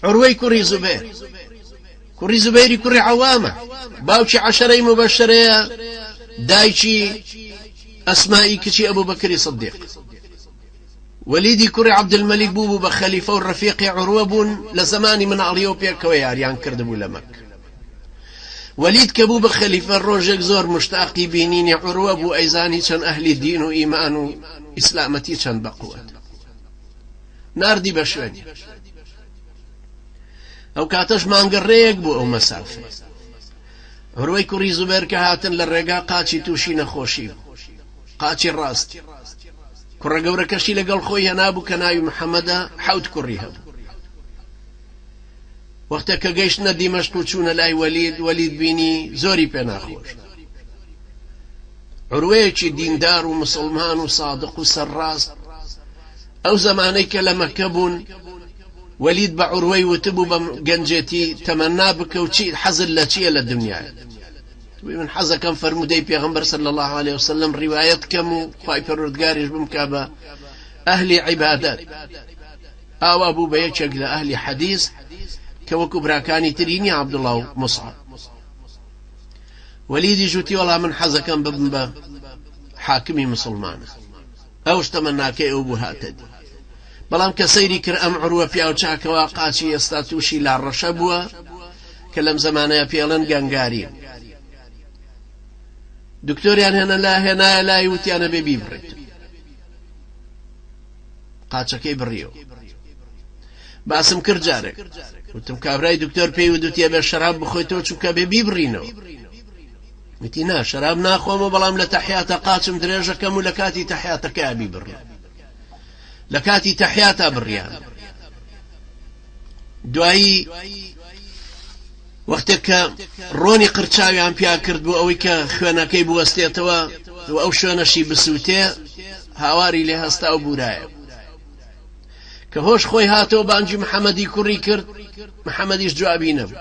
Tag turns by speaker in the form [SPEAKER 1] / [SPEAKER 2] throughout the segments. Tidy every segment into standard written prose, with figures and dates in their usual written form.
[SPEAKER 1] عروەی کوڕی زوبەیر کوڕی زوبەیری کوڕی عەوامە باوکی عەشەرەی مبەششەرەیە دایکی ئەسمائی کچی ئەبوو بەکری سدیق وەلیدی کوڕی عەبدولمەلیک بوو بە خەلیفە و ڕەفیقی عروە بوون لە زمانی مناڵیە و پێکەوە یاریان کردبوو لە مەککە ولید کە بوو بە خەلیفە ڕۆژێک زۆر مشتاقی بینینی عروە بوو ئەیزانی چەند ئەهلی دین و ئیمان و ئیسلامەتی چەند بەقووەت ناردی بە شوێنی ئەو کاتەش مانگەڕێیەک بوو ئەو مەسافە عروەی کوڕی زوبەیر کە هاتن لە ڕێگا قاچی تووشی نەخۆشی بوو قاچی ڕاستی کوڕە گەورەکەشی لەگەڵ خۆی هێنابوو کە ناوی محەممەدە حەوت کوڕی هەبوو وەختە کە گەیشتنە دیمەشق و چوونە لای وەلید بینی زۆری پێ ناخۆش عروەیەکی دیندار و مسلمان و صادق و سەرڕاست ئەو زەمانەی کە لە مەککە بوون وەلید بە عروەی وتبوو بە گەنجێتی تەمەنا بکە و چی حەزت لە چییە لە دنیایە من حەزەکەم فەرمودەی پێغەمبەر صلی الله عليه وسلم ڕیوایەت کەم و خوای پەروەردگاریش بمکە بە ئەهلی عیبادەت ئاوا بوو بە یەکێک لە ئەهلی حەدیث کە وەکو براکانی ترینی عەبدوڵڵا و موسعەب وەلیدی جوتی وەڵا من حەزەکەم ببم بە حاکمی مسلمانە ئەوش تەمەناکەی ئەو بوو هاتە دی بەڵام کە سەیری کرد ئەم عروە پیاو چاکەوە قاچی ئێستا تووشی لاڕەشە بووە کە لەم زەمانەیە پێڵەن گەنگاریە دکتۆریان هێنایە لای وتیانە بێ بیبڕێت قاچەکەی بڕیەوە باسم کرد جارێک وتم کابرای دکتۆر پێی ودوتیە بێ شەراب بخۆیتەوە چونکە بێ بیبڕینەوە وتی نا شەراب ناخۆمە بەڵام لە تەحیاتە قاچم درێژەکەم و لە کاتی تەحیاتەکە بیبڕێن لە کاتی تەحیاتە بڕیان دوایی وەختێک کە ڕۆنی قرچاویان پیا کرد بۆ ئەوەی کە خوێنەکەی بوەستێتەوە و ئەو شوێنەشی بسووتێ هاواری لێ هەستا و بورایە کە هۆش خۆی هاتەوە بانجی محەممەدی کوڕی کرد محەممەدیش جوابی نەبوو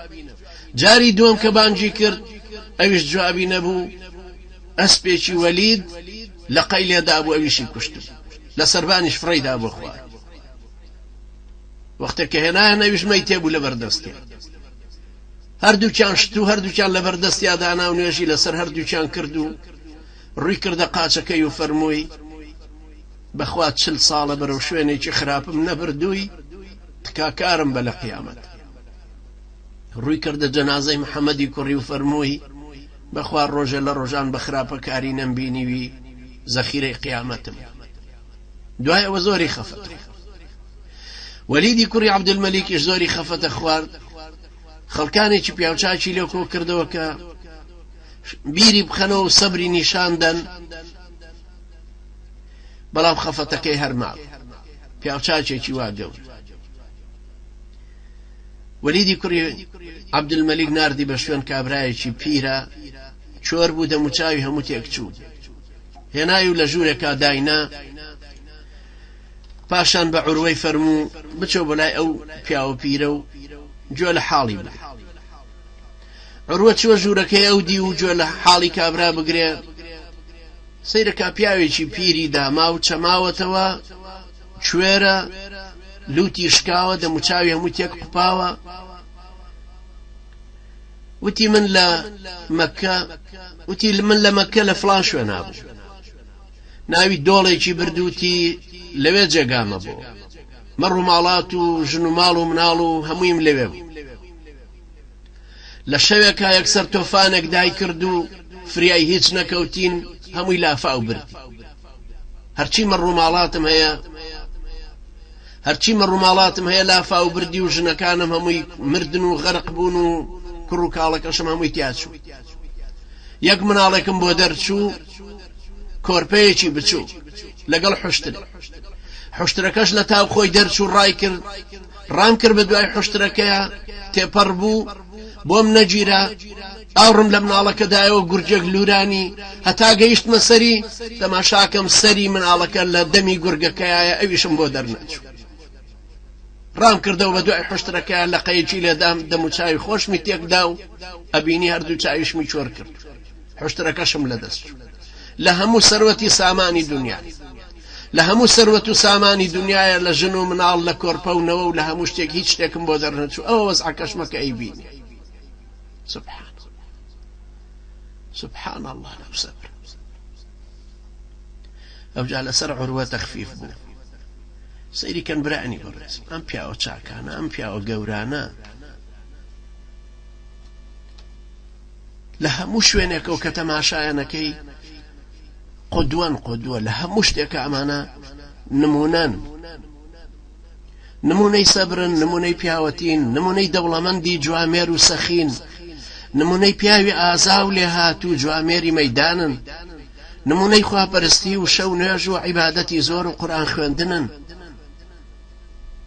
[SPEAKER 1] جاری دووەم کە بانجی کرد ئەویش جوابی نەبوو ئەسپێکی وەلید لە قەی لێدا بوو ئەویشی کوشت لە سەربانیش فڕیدا بۆ خوار وەختێک کە هێنایە ئەویش مەی تێبوو لە بەردەستێ هەردووچیان شت و هەردووچیان لە بەردەستیا دانا و نوێژی لەسەر هەردووچیان کرد و ڕووی کردە قاچەکەی و فەرمووی بەخوا 40 ساڵە بەرەو شوێنێکی خراپم نەبردووی تکاکارم بە لە قیامەت ڕووی کردە جەنازەی محەممەدی کوڕی و فەرمووی بەخوا ڕۆژێ لە ڕۆژان بە خراپەکاری نەمبینیوی زەخیرەی قیامەتم دوای ئەوە زۆری خەفەت وەلیدی کوڕی عەبدولمەلیکیش زۆری خەفەتە خوارد خەڵکانێکی پیاوچاکی لێو کۆ کردەوە کە بیری بخەنەوە و سەبری نیشاندەن بەڵام خەفەتەکەی هەرماو پیاوچاکێکی وا گەورە وەلیدی کوڕی عەبدولمەلیک ناردی بە شوێن کابرایەکی پیرە چۆر بوو دەموچاوی هەموو تێکچوو هێنای و لە ژوورێکا داینا پاشان بە عروەی فەرموو بچۆ بەلای ئەو پیاوە پیرە و گوێ لە حاڵی بە عروە چوە ژوورەکەی ئەو دی و گوێ لە حاڵی کابرا بگرێ سەیرەکە پیاوێکی پیری داما و چەماوەتەوە کوێرە لوتی شکاوە دەموچاوی هەموو تێک قوپاوە وتی من لە مەککە وتی من لە مەککە لە فڵان شوێنە بوو ناوی دۆڵێکی بردووتی لەوێ جێگامە بۆ مەڕ و ماڵات و ژن و ماڵ و مناڵ و هەموویم لەوێ بوو لە شەوێکا یەکسەر تۆفانێک دای کرد و فریای هیچ نەکەوتین هەمووی لافاو بردی هەرچی مەڕ و ماڵاتم هەیە لافاو بردی و ژنەکانم هەمووی مردن و غەرق بوون و کوڕ و کاڵەکەشم هەمووی تیاچوو یەک مناڵێکم بۆ دەرچوو کۆرپەیەکی بچوو لەگەڵ حوشترەکەش لە تاو خۆی دەرچوو ڕای کرد ڕام کرد بە دوای حوشترەکەیە تێپەڕ بوو بۆم نەگیرا ئاڕم لە مناڵەکەدایەوە گورجێک لورانی هەتا گەیشتمە سەری تەماشاکەم سەری مناڵەکە لە دەمی گورگەکەیە ئەویشم بۆ دەرنەچوو ڕام کردەوە بە دوای حوشترەکەیە لە قەیەکی لێدام دەموچاوی خۆشمی تێکدا و ئەبینی هەردوو چاویشمی چۆر کرد حوشترەکەشم لەدەست لە هەموو سەروەتی سامانی دنیا لە هەموو سەروەت و سامانی دنیاە لە ژن و مناڵ لە کۆرپەونەوە و لە هەموو شتێک هیچ شتێکم بۆ دەرنەچوو ئەوە وەزع کەشمەکە ئەیبینی سبحان الله لەو سەبر ئەوجا لەسەر عروە تەخفیف بوو سەیری کەن برانی بەڕێز ئەم پیاوە چاکانە ئەم پیاوە گەورانە لە هەموو شوێنێکەوە کە تەماشایانەکەی قودوە لە هەموو شتێکە ئەمانە نمونەن نمونەی سەبرن نمونەی پیاوەتین نمونەی دەوڵەمەندی جوامێر و سەخین نمونەی پیاوی ئازا و لێهات و جوامێری مەیدانن نمونەی خواپەرستی و شەو نوێژ و عیبادەتی زۆر و قورئان خوێندنن